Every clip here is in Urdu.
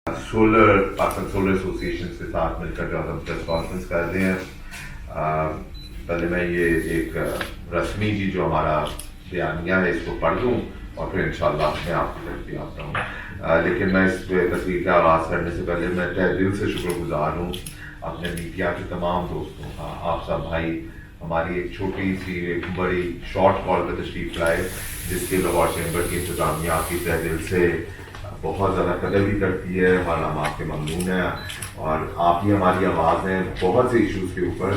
سولر پاکستان سولر ایسوسیشن کے ساتھ مل کر جو ہم پریس کانفرنس کر رہے ہیں. پہلے میں یہ ایک رسمی جی جو ہمارا بیانیہ ہے اس کو پڑھ دوں اور پھر انشاءاللہ میں آپ کی طرف بھی آتا ہوں. لیکن میں اس تصویر کا آغاز کرنے سے پہلے میں تہہ دل سے شکر گزار ہوں اپنے میڈیا کے تمام دوستوں کا. آپ سب بھائی ہماری ایک چھوٹی سی ایک بڑی شارٹ کال پہ تشریف لائے جس کے لاہور چیمبر کی انتظامیہ آپ کی تہہ دل سے بہت زیادہ قدر بھی کرتی ہے اور ہم آپ کے ممنون ہیں. اور آپ ہی ہماری آواز ہیں بہت سے ایشوز کے اوپر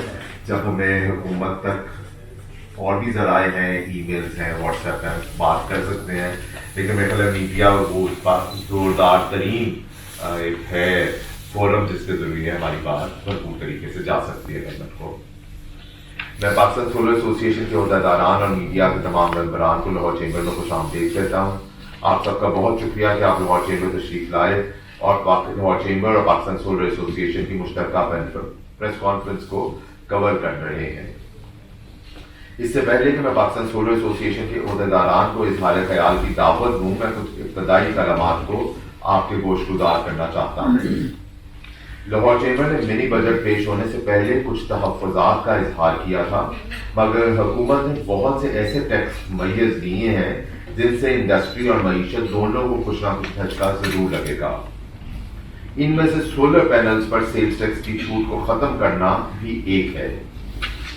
جب ہمیں حکومت تک اور بھی ذرائع ہیں، ای میلز ہیں، واٹس ایپ ہیں، بات کر سکتے ہیں. لیکن میرے خیال میڈیا وہ زوردار ترین ایک ہے فورم جس کے ذریعے ہماری بات بھرپور طریقے سے جا سکتی ہے گورنمنٹ کو. میں پاکستان سولر ایسوسیشن کے عہدیداران اور میڈیا کے تمام ممبران کو لاہور چیمبر میں خوش آمدید کہتا ہوں. آپ سب کا بہت شکریہ کہ آپ لاہور چیمبر تشریف لائے اور لاہور چیمبر اور پاکستان سولر ایسوسیشن کی مشترکہ پریس کانفرنس کو کور کر رہے ہیں. اس سے پہلے کہ میں پاکستان سولر ایسوسیشن کے عہدیداران کو اظہار خیال کی دعوت دوں، میں کچھ ابتدائی کلمات کو آپ کے گوش گزار کرنا چاہتا ہوں. لاہور چیمبر نے منی بجٹ پیش ہونے سے پہلے کچھ تحفظات کا اظہار کیا تھا، مگر حکومت نے بہت سے ایسے ٹیکس میسر دیے ہیں جن سے انڈسٹری اور معیشت دونوں کو کچھ نہ کچھ جھٹکا ضرور لگے گا. ان میں سے سولر پینلز پر سیلز ٹیکس کی چھوٹ کو ختم کرنا بھی ایک ہے.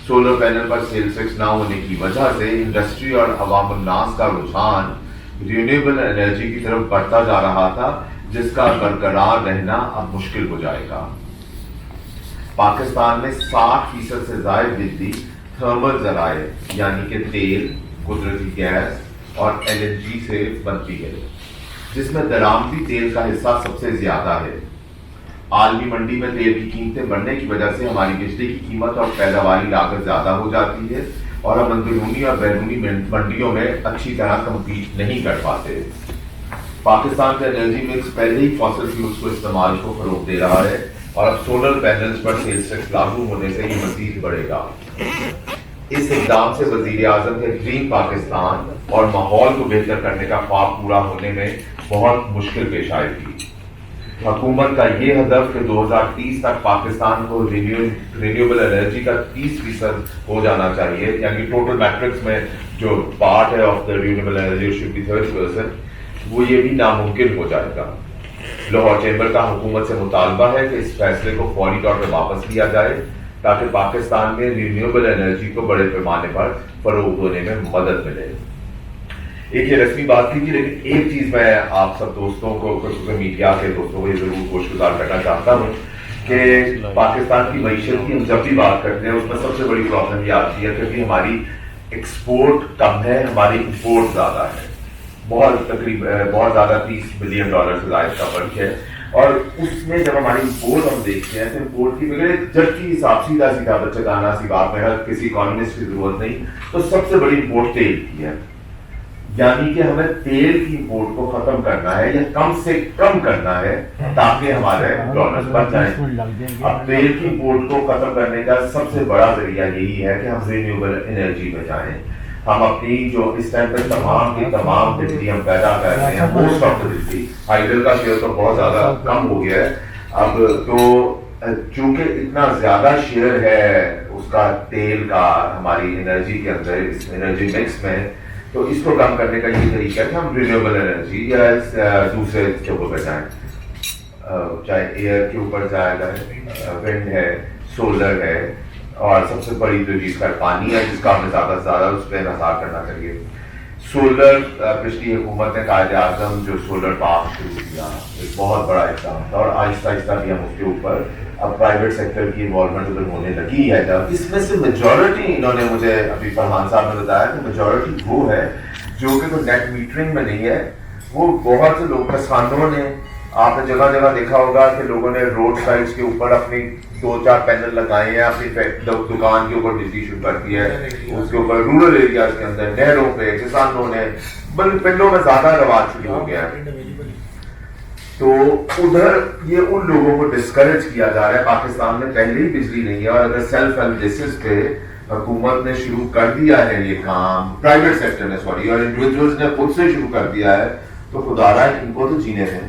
سولر پینل پر سیلز ٹیکس نہ ہونے کی وجہ سے انڈسٹری اور عوام الناس کا رجحان رینیویبل انرجی کی طرف بڑھتا جا رہا تھا، جس کا برقرار رہنا اب مشکل ہو جائے گا. پاکستان میں 60% سے زائد بجلی تھرمل ذرائع یعنی کہ تیل، قدرتی گیس اور LNG سے بنتی ہے، جس میں درآمدی تیل کا حصہ سب سے زیادہ ہے. عالمی منڈی میں تیل کی قیمتیں بڑھنے کی وجہ سے ہماری بجلی کی قیمت اور پیداواری لاگت زیادہ ہو جاتی ہے اور ہم اندرونی اور بیرونی منڈیوں میں اچھی طرح کمپیٹ نہیں کر پاتے. پاکستان کا انرجی مکس پہلے ہی فاسل فیولز کو استعمال کو فروغ دے رہا ہے اور اب سولر پینلز پر سیلز ٹیکس لاگو ہونے سے یہ مزید بڑھے گا. اس اقدام سے وزیر اعظم کے گرین پاکستان اور ماحول کو بہتر کرنے کا خواب پورا ہونے میں بہت مشکل پیش آئے گی. حکومت کا یہ ہدف کہ 2030 تک پاکستان کو رینیویبل انرجی کا 30% ہو جانا چاہیے، یعنی ٹوٹل میٹرکس میں جو پارٹ ہے of the renewable energy should be 30%، وہ یہ بھی ناممکن ہو جائے گا. لاہور چیمبر کا حکومت سے مطالبہ ہے کہ اس فیصلے کو فوری طور پر واپس لیا جائے تاکہ پاکستان میں رینیویبل انرجی کو بڑے پیمانے پر فروغ ہونے میں مدد ملے. ایک یہ رسمی بات تھی، لیکن ایک چیز میں آپ سب دوستوں کو، میڈیا کے دوستوں کو یہ ضرور گوش گزار کرنا چاہتا ہوں کہ پاکستان کی معیشت کی ہم جب بھی بات کرتے ہیں اس میں سب سے بڑی پرابلم یہ آتی ہے کہ ہماری ایکسپورٹ کم ہے، ہماری امپورٹ زیادہ ہے. بہت زیادہ $30 بلین سے زائد کا فرق ہے. اور اس میں جب ہماری امپورٹ ہم دیکھتے ہیں تو امپورٹ کی بغیر جب کی حساب سیدھا بچگانہ سی بات میں ہر کسی اکانومسٹ کی ضرورت نہیں، تو سب سے بڑی امپورٹ تیل کی ہے. یعنی کہ ہمیں تیل کی امپورٹ کو ختم کرنا ہے یا کم سے کم کرنا ہے تاکہ ہمارے ڈالرز بچ جائیں. اب تیل کی امپورٹ کو ختم کرنے کا سب سے بڑا ذریعہ یہی ہے کہ ہم رینیویبل انرجی میں جائیں. ہم اپنی جو اس ٹائم پہ تمام کی تمام بجلی ہم پیدا کر رہے ہیں، موسٹ آف دا بجلی، ہائیڈل کا شیئر تو بہت زیادہ کم ہو گیا ہے اب تو، چونکہ اتنا زیادہ شیئر ہے اس کا تیل کا ہماری انرجی کے اندر، اس انرجی مکس میں، تو اس کو کم کرنے کا یہ طریقہ ہے کہ ہم رینیویبل انرجی یا دوسرے کے اوپر جائیں، چاہے ایئر کے اوپر جائے گا، ونڈ ہے، سولر ہے، اور سب سے بڑی جو چیز کا پانی ہے جس کا ہمیں زیادہ سے زیادہ اس پہ انحصار کرنا چاہیے. سولر پچھلی حکومت نے قائد اعظم جو سولر پارک شروع کیا ایک بہت بڑا اقدام تھا، اور آہستہ آہستہ بھی ہم اس کے اوپر اب پرائیویٹ سیکٹر کی انوالومنٹ ادھر ہونے لگی ہے. جب اس میں سے میجورٹی، انہوں نے مجھے ابھی فرحان صاحب نے بتایا کہ میجورٹی وہ ہے جو کہ کوئی نیٹ میٹرنگ میں نہیں ہے. وہ بہت سے لوگ کسانوں نے، آپ نے جگہ جگہ دیکھا ہوگا کہ لوگوں نے روڈ سائڈس کے اوپر اپنی 2-4 پینل لگائے ہیں، اپنی دکان کے اوپر بجلی شروع کر دی ہے. اس کے اوپر رورل ایریاز کے اندر نہروں پہ کسانوں نے، بلکہ پنڈوں میں زیادہ رواج شروع ہو گیا ہے. تو ادھر یہ ان لوگوں کو ڈسکریج کیا جا رہا ہے. پاکستان میں پہلے ہی بجلی نہیں ہے اور اگر سیلف ہیلپ بیسس پہ حکومت نے شروع کر دیا ہے یہ کام، پرائیویٹ سیکٹر نے اور انڈیویجولز نے خود سے شروع کر دیا ہے، تو خدا رہا ہے ان کو تو جینے دیں.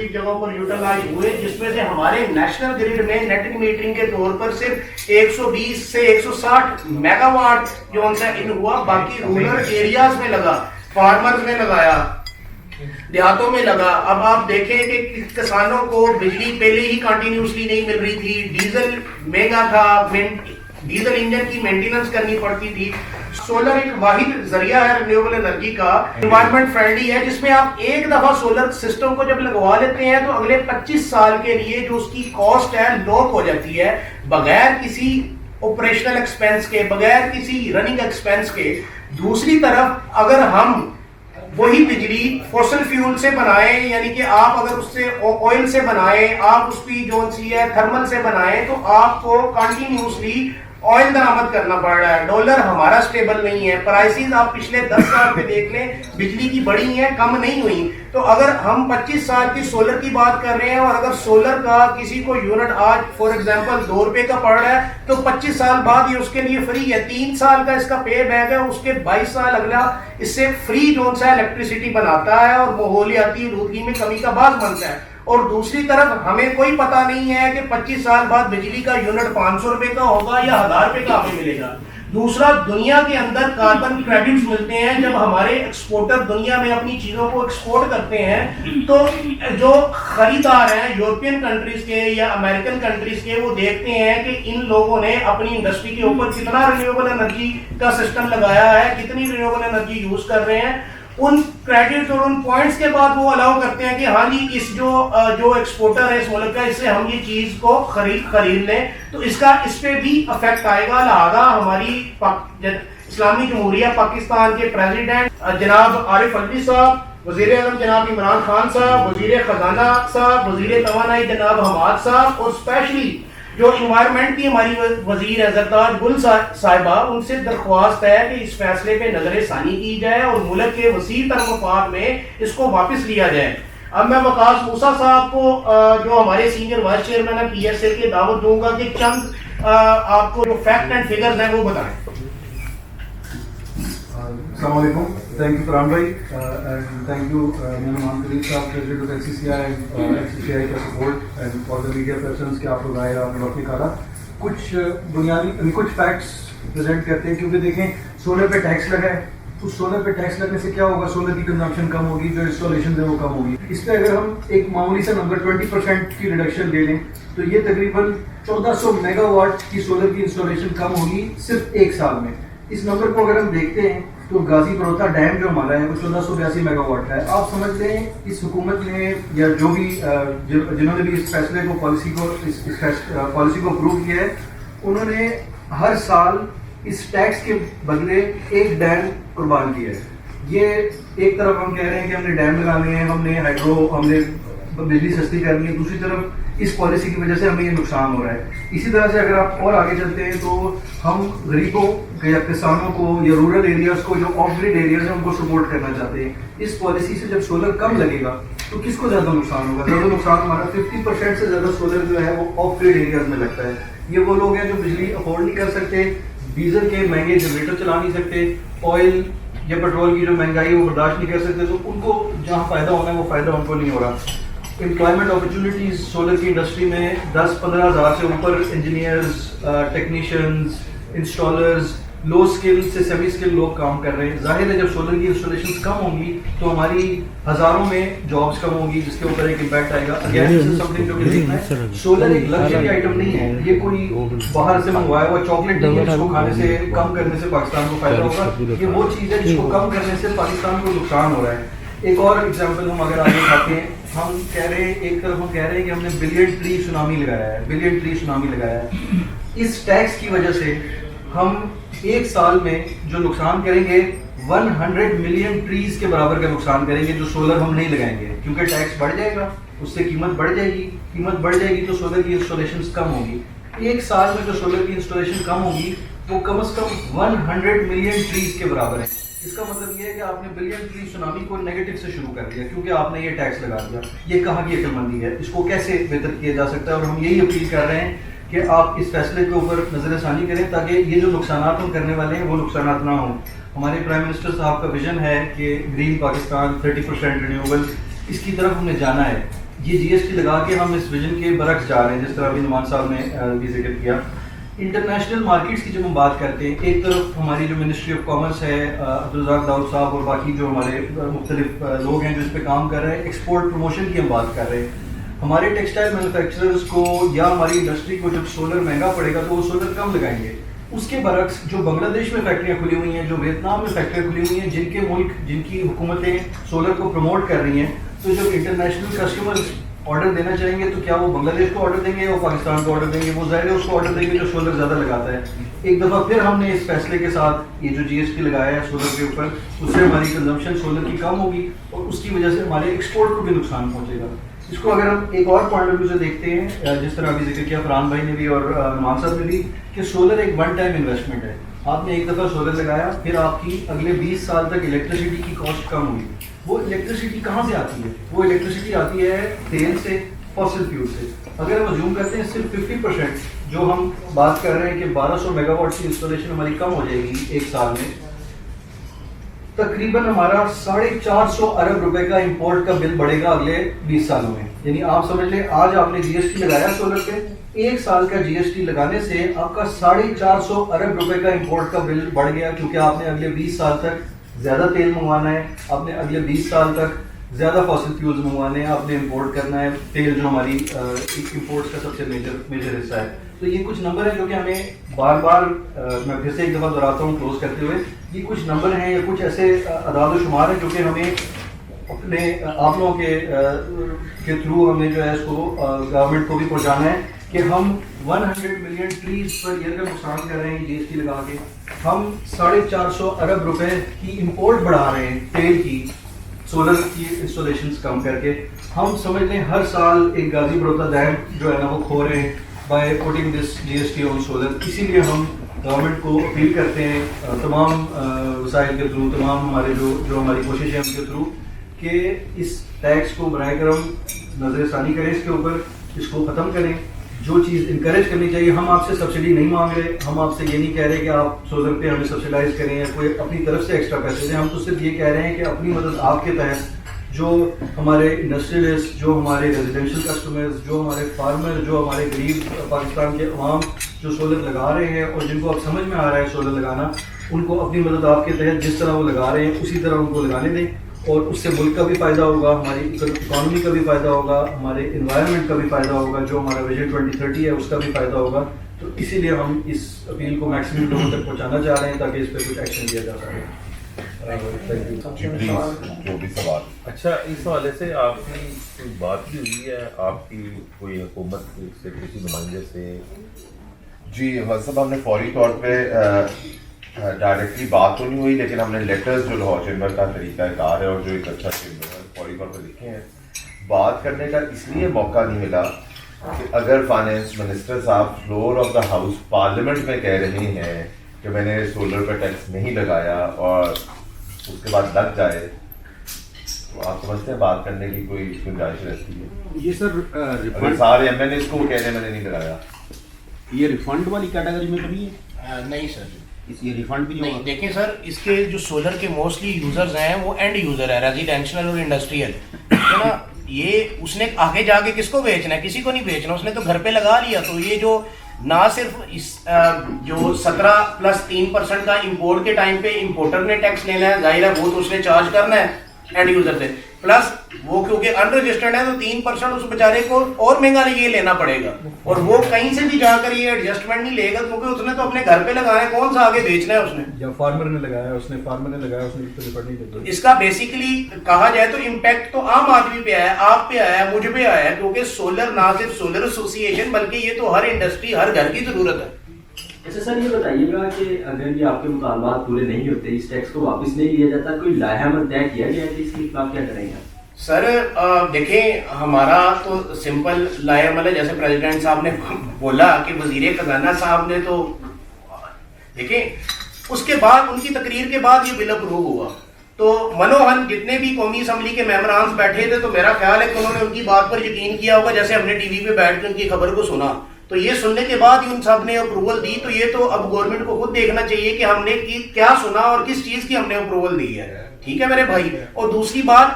مختلف جگہوں پر یوٹیلائز ہوئے، جس میں سے ہمارے نیشنل گریڈ میں نیٹ میٹرنگ کے طور پر صرف 120 سے 160 میگا واٹ جو ان سے ان ہوا، باقی رورل ایریاز میں لگا، فارمرز میں لگایا، دیہاتوں میں لگا۔ اب آپ دیکھیں کہ کسانوں کو بجلی پہلے ہی کنٹینیوسلی نہیں مل رہی تھی، ڈیزل مہنگا تھا، ڈیزل انجن کی مینٹیننس کرنی پڑتی تھی۔ سولر ایک واحد ذریعہ ہے رینیویبل انرجی کا، انوائرمنٹ فرینڈلی ہے، جس میں آپ ایک دفعہ سولر سسٹم کو جب لگوا لیتے ہیں تو اگلے 25 سال کے لیے جو اس کی کاسٹ ہے لاک ہو جاتی ہے، بغیر کسی آپریشنل ایکسپینس کے، بغیر کسی رننگ ایکسپینس کے۔ دوسری طرف اگر ہم وہی بجلی فوسل فیول سے بنائیں، یعنی کہ آپ اگر اس سے آئل سے بنائیں، آپ اس کی جو سی ہے تھرمل سے بنائیں، تو آپ کو کنٹینیوسلی آئل درآمد کرنا پڑ رہا ہے۔ ڈالر ہمارا سٹیبل نہیں ہے، پرائسز آپ پچھلے 10 سال پہ دیکھ لیں بجلی کی بڑی ہیں، کم نہیں ہوئی۔ تو اگر ہم 25 سال کی سولر کی بات کر رہے ہیں، اور اگر سولر کا کسی کو یونٹ آج فار ایگزامپل 2 روپے کا پڑ رہا ہے، تو 25 سال بعد یہ اس کے لیے فری ہے۔ 3 سال کا اس کا پے بیک ہے، اس کے 22 سال اگلا اس سے فری جو سا الیکٹریسٹی بناتا ہے اور ماحولیاتی آلودگی میں کمی کا باعث بنتا ہے۔ اور دوسری طرف ہمیں کوئی پتہ نہیں ہے کہ 25 سال بعد بجلی کا یونٹ 500 روپے کا ہوگا یا 1000 روپے کا ہمیں ملے گا۔ دوسرا، دنیا کے اندر کاربن کریڈٹس ملتے ہیں۔ جب ہمارے ایکسپورٹر دنیا میں اپنی چیزوں کو ایکسپورٹ کرتے ہیں تو جو خریدار ہیں یورپین کنٹریز کے یا امریکن کنٹریز کے، وہ دیکھتے ہیں کہ ان لوگوں نے اپنی انڈسٹری کے اوپر کتنا رینیویبل انرجی کا سسٹم لگایا ہے، کتنی رینیویبل انرجی یوز کر رہے ہیں۔ ان کریڈٹ اور ان پوائنٹس کے بعد وہ الاؤ کرتے ہیں کہ ہاں جی اس جو ایکسپورٹر ہے اس ملک کا، اس سے ہم یہ چیز کو خرید لیں، تو اس کا اس پہ بھی افیکٹ آئے گا۔ لہٰذا ہماری اسلامی جمہوریہ پاکستان کے پریزیڈنٹ جناب عارف الوی صاحب، وزیر اعظم جناب عمران خان صاحب، وزیر خزانہ صاحب، وزیر توانائی جناب حماد صاحب، اور اسپیشلی جو انوائرمنٹ کی ہماری وزیر ہے زرداد گل صاحبہ، ان سے درخواست ہے کہ اس فیصلے پہ نظر ثانی کی جائے اور ملک کے وسیع تر مفاد میں اس کو واپس لیا جائے۔ اب میں وقاص موسیٰ صاحب کو جو ہمارے سینئر وائس چیئرمین ہے پی ایس اے کے، دعوت دوں گا کہ چند آپ کو جو فیکٹ اینڈ فگرز ہیں وہ بتائیں۔ السلام علیکم، تھینک یو فرحان بھائی، اینڈ تھینک یو مہمان Karim sahab, president of NCCI and NCCI کا support and for the media presence کہ آپ لوگ آئے، آپ نے وقت نکالا۔ کچھ بنیادی کچھ فیکٹس پریزنٹ کرتے ہیں، کیونکہ دیکھیں سولر پہ ٹیکس لگا ہے، اس سولر پہ ٹیکس لگنے سے کیا ہوگا، سولر کی کنزمپشن کم ہوگی، جو انسٹالیشن ہے وہ کم ہوگی۔ اس پہ اگر ہم ایک معمولی سا نمبر 20% کی ریڈکشن لے لیں تو یہ تقریباً 1400 میگا واٹ کی سولر کی انسٹالیشن کم ہوگی صرف ایک سال میں۔ اس نمبر کو اگر ہم دیکھتے ہیں تو غازی پروتا ڈیم جو ہمارا ہے وہ 1482 میگا واٹ کا ہے۔ آپ سمجھ لیں اس حکومت نے یا جو بھی جنہوں نے بھی اس فیصلے کو پالیسی کو اپروو کیا ہے، انہوں نے ہر سال اس ٹیکس کے بدلے ایک ڈیم قربان کیا ہے۔ یہ ایک طرف ہم کہہ رہے ہیں کہ ہم نے ڈیم لگانے ہیں، ہم نے ہائیڈرو، ہم نے بجلی سستی کرنی ہے، دوسری طرف اس پالیسی کی وجہ سے ہمیں یہ نقصان ہو رہا ہے۔ اسی طرح سے اگر آپ اور آگے چلتے ہیں تو ہم غریبوں یا کسانوں کو یا رورل ایریاز کو، جو آف گریڈ ایریاز ہیں، ان کو سپورٹ کرنا چاہتے ہیں۔ اس پالیسی سے جب سولر کم لگے گا تو کس کو زیادہ نقصان ہوگا؟ زیادہ نقصان ہمارا 50% سے زیادہ سولر جو ہے وہ آف گریڈ ایریاز میں لگتا ہے۔ یہ وہ لوگ ہیں جو بجلی افورڈ نہیں کر سکتے، ڈیزل کے مہنگے جنریٹر چلا نہیں سکتے، آئل یا پیٹرول کی جو مہنگائی وہ برداشت نہیں کر سکتے، تو ان کو جہاں فائدہ ہونا ہے وہ فائدہ ان کو نہیں ہو رہا۔ امپلائمنٹ اپرچونیٹیز سولر کی انڈسٹری میں 10-15 ہزار سے اوپر انجینئرز، ٹیکنیشینز، انسٹالرز، لو اسکل سے سیمی اسکل لوگ کام کر رہے ہیں۔ ظاہر ہے جب سولر کی انسٹالیشنز کم ہوں گی تو ہماری ہزاروں میں جابس کم ہوں گی، جس کے اوپر ایک امپیکٹ آئے گا۔ Again this is some thing جو کہ دیکھنا ہے، سولر ایک لگژری آئٹم نہیں ہے، یہ کوئی باہر سے منگوایا ہوا چاکلیٹ نہیں ہے جس کو کھانے سے کم کرنے سے پاکستان کو فائدہ ہوگا۔ یہ وہ چیز ہے جس کو کم کرنے سے پاکستان کو نقصان ہو رہا ہے۔ ایک اور ایگزامپل ہم اگر آگے اٹھاتے ہیں، ہم کہہ رہے ہیں ایک طرف ہم کہہ رہے ہیں کہ ہم نے بلین ٹری سونامی لگایا ہے۔ اس ٹیکس کی وجہ سے ہم ایک سال میں جو نقصان کریں گے 100 ملین ٹریز کے برابر کا نقصان کریں گے جو سولر ہم نہیں لگائیں گے، کیونکہ ٹیکس بڑھ جائے گا، اس سے قیمت بڑھ جائے گی تو سولر کی انسٹالیشنز کم ہوگی۔ ایک سال میں جو سولر کی انسٹالیشن کم ہوگی وہ کم از کم 100 ملین ٹریز کے برابر ہے۔ اس کا مطلب یہ ہے کہ آپ نے بلین ٹری سونامی کو نیگیٹو سے شروع کر دیا کیونکہ آپ نے یہ ٹیکس لگا دیا۔ یہ کہاں کی عقل مندی ہے؟ اس کو کیسے بہتر کیا جا سکتا ہے؟ اور ہم یہی اپیل کر رہے ہیں کہ آپ اس فیصلے کے اوپر نظر ثانی کریں تاکہ یہ جو نقصانات ہم کرنے والے ہیں وہ نقصانات نہ ہوں۔ ہمارے پرائم منسٹر صاحب کا ویژن ہے کہ گرین پاکستان، 30% رینیویبل، اس کی طرف ہم نے جانا ہے، یہ جی ایس ٹی لگا کے ہم اس ویژن کے برعکس جا رہے ہیں، جس طرح ابھی نعمان صاحب نے بھی ذکر کیا. انٹرنیشنل مارکیٹس کی جب ہم بات کرتے ہیں، ایک طرف ہماری جو منسٹری آف کامرس ہے، عبدالرزاق داؤد صاحب اور باقی جو ہمارے مختلف لوگ ہیں جو اس پہ کام کر رہے ہیں، ایکسپورٹ پروموشن کی ہم بات کر رہے ہیں. ہمارے ٹیکسٹائل مینوفیکچررز کو یا ہماری انڈسٹری کو جب سولر مہنگا پڑے گا تو وہ سولر کم لگائیں گے. اس کے برعکس جو بنگلہ دیش میں فیکٹریاں کھلی ہوئی ہیں، جو ویتنام میں فیکٹریاں کھلی ہوئی ہیں، جن کے ملک جن کی حکومتیں سولر کو پروموٹ کر رہی ہیں، تو جب انٹرنیشنل کسٹمرز آرڈر دینا چاہیں گے تو کیا وہ بنگلہ دیش کو آرڈر دیں گے یا وہ پاکستان کو آرڈر دیں گے؟ وہ ظاہر ہے اس کو آرڈر دیں گے جو سولر زیادہ لگاتا ہے. ایک دفعہ پھر ہم نے اس فیصلے کے ساتھ یہ جو جی ایس ٹی لگایا ہے سولر کے اوپر، اس سے ہماری کنزمپشن سولر کی کم ہوگی اور اس کی وجہ سے ہمارے ایکسپورٹ کو بھی نقصان پہنچے گا. اس کو اگر ہم ایک اور پوائنٹ آف ویو سے دیکھتے ہیں، جس طرح ابھی ذکر کیا فرحان بھائی نے بھی اور نعمان صاحب نے بھی، کہ سولر ایک ون ٹائم انویسٹمنٹ ہے. آپ نے ایک دفعہ سولر لگایا، پھر آپ کی اگلے 20 سال تک الیکٹریسٹی کی کاسٹ کم ہوئی. وہ الیکٹریسٹی کہاں سے آتی ہے؟ وہ الیکٹریسٹی آتی ہے تیل سے، فاسل فیول سے. اگر ہم زوم کرتے ہیں صرف 50% جو ہم بات کر رہے ہیں کہ 1200 میگا واٹ کی انسٹالیشن ہماری کم ہو جائے گی ایک سال میں، تقریباً ہمارا 450 ارب روپے کا امپورٹ کا بل بڑھے گا اگلے 20 سالوں میں. یعنی آپ سمجھ لیں آج آپ نے جی ایس ٹی لگایا سولر پہ، ایک سال کا جی ایس ٹی لگانے سے آپ کا 450 ارب روپے کا امپورٹ کا بل بڑھ گیا، کیونکہ آپ نے اگلے 20 سال تک زیادہ تیل منگوانا ہے، آپ نے اگلے 20 سال تک زیادہ فاسل فیولز منگوانے ہیں، آپ نے امپورٹ کرنا ہے تیل جو ہماری امپورٹس کا سب سے میجر حصہ ہے. تو یہ کچھ نمبر ہیں جو کہ ہمیں بار بار میں پھر سے ایک دفعہ دہراتا ہوں کلوز کرتے ہوئے، یہ کچھ نمبر ہیں یا کچھ ایسے اعداد و شمار ہیں جو کہ ہمیں اپنے آپ لوگوں کے تھرو ہمیں جو ہے اس کو گورنمنٹ کو بھی پہنچانا ہے کہ ہم 100 ملین ٹریز پر ایئر کا نقصان کر رہے ہیں جی ایس ٹی لگا کے. ہم 450 ارب روپے کی امپورٹ بڑھا رہے ہیں تیل کی، سولر کی انسٹالیشنز کم کر کے. ہم سمجھ لیں ہر سال ایک غازی بروتا ڈیم جو ہے نا وہ کھو رہے ہیں بائی پوٹنگ دس G S T on solar. اسی لیے ہم گورنمنٹ کو اپیل کرتے ہیں تمام وسائل کے تھرو، تمام ہمارے جو ہماری کوشش ہے ان کے تھرو، کہ اس ٹیکس کو براہ کرم نظر ثانی کریں، اس کے اوپر اس کو ختم کریں. جو چیز انکریج کرنی چاہیے، ہم آپ سے سبسڈی نہیں مانگ رہے، ہم آپ سے یہ نہیں کہہ رہے کہ آپ سولر پہ ہمیں سبسڈائز کریں یا کوئی اپنی طرف سے ایکسٹرا پیسے دیں. ہم تو صرف یہ کہہ رہے ہیں کہ اپنی مدد آپ کے تحت جو ہمارے انڈسٹریلسٹ، جو ہمارے ریزیڈینشیل کسٹمرز، جو ہمارے فارمر، جو ہمارے غریب پاکستان کے عوام جو سولر لگا رہے ہیں اور جن کو اب سمجھ میں آ رہا ہے سولر لگانا، ان کو اپنی مدد آپ کے تحت جس طرح وہ لگا رہے ہیں اسی طرح ان کو لگانے دیں. اور اس سے ملک کا بھی فائدہ ہوگا، ہماری اکانومی کا بھی فائدہ ہوگا، ہمارے انوائرمنٹ کا بھی فائدہ ہوگا، جو ہمارا ویژن 2030 ہے اس کا بھی فائدہ ہوگا. تو اسی لیے ہم اس اپیل کو میکسیمم لوگوں تک پہنچانا چاہ رہے ہیں تاکہ اس پہ کچھ ایکشن لیا جا سکے. جو بھی سوال. اچھا، اس حوالے سے آپ کی کوئی بات بھی ہوئی ہے آپ کی کوئی حکومت سے کسی نمائندے سے؟ جی صاحب، ہم نے فوری طور پہ ڈائریکٹلی بات تو نہیں ہوئی، لیکن ہم نے لیٹرز جو لاہور چیمبر کا طریقہ کار ہے اور جو ایک اچھا چیمبر ہے فوری طور پہ لکھے ہیں. بات کرنے کا اس لیے موقع نہیں ملا کہ اگر فائنینس منسٹر صاحب floor of the house parliament میں کہہ رہے ہیں کہ میں نے سولر پہ ٹیکس نہیں لگایا اور اس کے بعد لگ جائے، تو آپ سمجھتے ہیں بات کرنے کی کوئی گنجائش رہتی ہے؟ یہ سر اگر سارے ایم این ایس کو کہہ رہے میں نے نہیں لگایا، یہ ریفنڈ والی کیٹیگری میں تو نہیں ہے؟ نہیں سر، یہ ریفنڈ بھی نہیں نہیں. ہوگا؟ دیکھیں سر، اس کے جو سولر کے موسٹلی یوزرز ہیں وہ اینڈ یوزر ہے، ریزیڈینشیل اور انڈسٹریل، ہے نا. یہ اس نے آگے جا کے کس کو بیچنا ہے؟ کسی کو نہیں بیچنا، اس نے تو گھر پہ لگا لیا. تو یہ جو نہ صرف اس جو 17+3% کا امپورٹ کے ٹائم پہ امپورٹر نے ٹیکس لینا ہے، ظاہر ہے وہ تو اس نے چارج کرنا ہے اینڈ یوزر سے، پلس وہ کیونکہ ان رجسٹرڈ ہے تو 3% اس بیچارے کو اور مہنگا یہ لینا پڑے گا. اور وہ کہیں سے بھی جا کر یہ ایڈجسٹمنٹ نہیں لے گا کیونکہ اس نے تو اپنے گھر پہ لگانا ہے، کون سا آگے بیچنا ہے اس نے. یا فارمر نے لگایا، اس نے تو ریفنڈ نہیں دیتا. اس کا بیسیکلی کہا جائے تو امپیکٹ تو عام آدمی پہ آیا ہے، آپ پہ آیا ہے، مجھ پہ آیا ہے، کیونکہ سولر نہ صرف سولر ایسوسی ایشن بلکہ یہ تو ہر انڈسٹری، ہر گھر کی ضرورت ہے. اچھا سر، یہ بتائیے گا کہ اگر یہ آپ کے مطالبات پورے نہیں ہوتے، اس ٹیکس کو واپس نہیں لیا جاتا، کوئی لائحہ عمل طے کیا گیا ہے کہ اس کے خلاف کیا کریں گے؟ سر دیکھیں، ہمارا تو سمپل لائحہ عمل ہے، جیسے پریزیڈنٹ صاحب نے بولا کہ وزیر خزانہ صاحب نے تو دیکھیں اس کے بعد ان کی تقریر کے بعد یہ بل اپروو ہوا. تو منوہن جتنے بھی قومی اسمبلی کے ممبران بیٹھے تھے تو میرا خیال ہے کہ انہوں نے ان کی بات پر یقین کیا ہوگا، جیسے ہم نے ٹی وی پہ بیٹھ کے ان کی خبر کو سنا. تو یہ سننے کے بعد ہی ان سب نے اپروول دی. تو یہ تو اب گورنمنٹ کو خود دیکھنا چاہیے کہ ہم نے کیا سنا اور کس چیز کی ہم نے اپروول دی ہے. ٹھیک ہے میرے بھائی. اور دوسری بات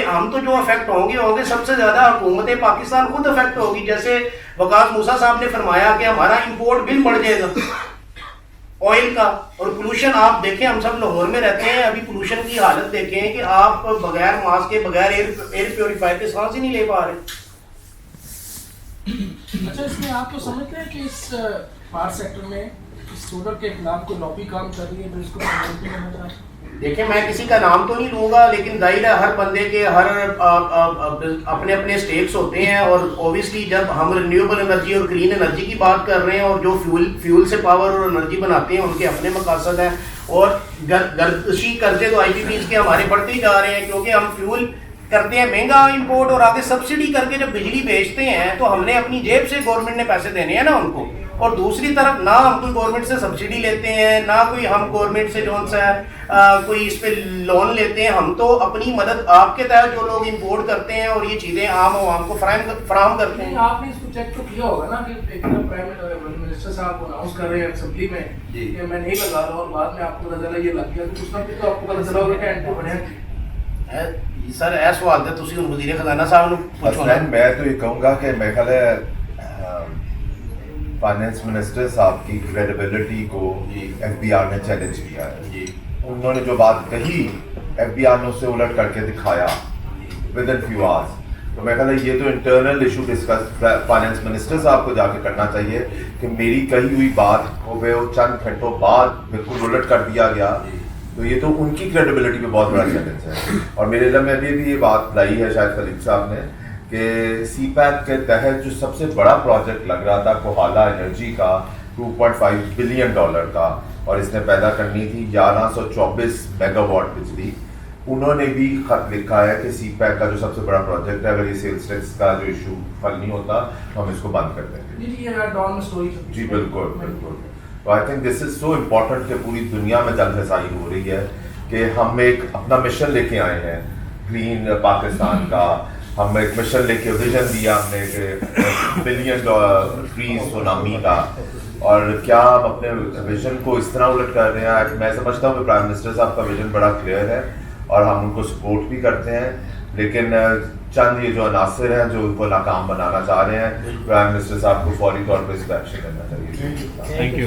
ہم تو جو افیکٹ ہوں گے سب سے زیادہ حکومت پاکستان خود افیکٹ ہوگی. جیسے وقاص موسیٰ صاحب نے فرمایا کہ ہمارا امپورٹ بل بڑھ جائے گا آئل کا. اور پولوشن آپ دیکھیں, ہم سب لاہور میں رہتے ہیں, ابھی پولوشن کی حالت دیکھیں کہ آپ بغیر ماسک کے بغیر ایئر پیوریفائر کے سانس ہی نہیں لے پا رہے. اچھا, اس میں آپ تو سمجھتے ہیں کہ اس پاور سیکٹر میں اس سولر کے خلاف کوئی لابی کام کر رہی ہے تو اس کو ہونا چاہیے؟ دیکھیں میں کسی کا نام تو نہیں لوں گا, لیکن ظاہر ہے ہر بندے کے ہر اپنے اپنے سٹیکس ہوتے ہیں. اور اوبیسلی جب ہم رینیویبل انرجی اور گرین انرجی کی بات کر رہے ہیں اور جو فیول سے پاور اور انرجی بناتے ہیں ان کے اپنے مقاصد ہیں. اور گردشی قرضے تو آئی پی پیز کے ہمارے بڑھتے ہی جا رہے ہیں, کیونکہ ہم فیول کرتے ہیں مہنگا امپورٹ اور آگے سبسڈی کر کے جب بجلی بیچتے ہیں تو ہم نے اپنی جیب سے گورنمنٹ نے پیسے دینے ہیں نا ان کو. اور دوسری طرف نہ ہم کوئی گورنمنٹ سے سبسڈی لیتے ہیں, نہ کوئی ہم گورنمنٹ سے جو سا کوئی اس پہ لون لیتے ہیں. ہم تو اپنی مدد آپ کے تحت جو لوگ امپورٹ کرتے ہیں اور یہ چیزیں عام عوام کو فراہم کرتے ہیں. آپ نے اس کو چیک تو کیا ہوگا نا کہ ایک پرائم منسٹر صاحب اناؤنس کر رہے ہیں اسمبلی میں کہ میں نہیں لگا رہا اور بعد میں آپ کو پتہ چلا یہ لگ گیا, تو اس وقت تو آپ کو پتہ چلا ہوگا کہ اینٹو بنے. سر اے سوال ہے تسی ہن وزیر خزانہ صاحب نو پوچھو نا. میں تو یہ کہوں گا کہ میرے خیال ہے فائنانس منسٹر صاحب کی کریڈیبلٹی کو ایف بی آر نے چیلنج کیا ہے. انہوں نے جو بات کہی ایف بی آر نے اسے الٹ کر کے دکھایا ود ان فیو آورس. تو میں کہتا یہ تو internal issue discuss finance minister صاحب کو جا کے کرنا چاہیے کہ میری کہی ہوئی بات کو چند گھنٹوں بعد بالکل الٹ کر دیا گیا. تو یہ تو ان کی کریڈیبلٹی پہ بہت بڑا چیلنج ہے. اور میرے علم میں بھی یہ بات لائی ہے شاید خلیق صاحب نے کہ سی پیک کے تحت جو سب سے بڑا پروجیکٹ لگ رہا تھا کوہالا انرجی کا 2.5 بلین ڈالر کا, اور اس نے پیدا کرنی تھی 1124 میگا واٹ بجلی. انہوں نے بھی خط لکھا ہے کہ سی پیک کا جو سب سے بڑا پروجیکٹ ہے, اگر یہ سیلس ٹیکس کا جو ایشو حل نہیں ہوتا تو ہم اس کو بند کر دیں گے. جی بالکل بالکل. تو I think this is so important کہ پوری دنیا میں جلد رسائی ہو رہی ہے کہ ہم ایک اپنا مشن لے کے آئے ہیں گرین پاکستان کا. ہم ایک مشن لے کے ویژن دیا ہم نے کہ بلین ٹریز سونامی کا, اور کیا ہم اپنے ویژن کو اس طرح الٹ کر رہے ہیں. میں سمجھتا ہوں کہ پرائم منسٹر صاحب کا ویژن بڑا کلیئر ہے اور ہم ان کو سپورٹ بھی کرتے ہیں, لیکن چند یہ جو عناصر ہیں جو ان کو ناکام بنانا چاہ رہے ہیں, پرائم منسٹر صاحب کو فوری طور پہ اس پہ ایکشن کرنا چاہیے. تھینک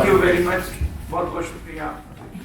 یو ویری مچ, بہت بہت شکریہ.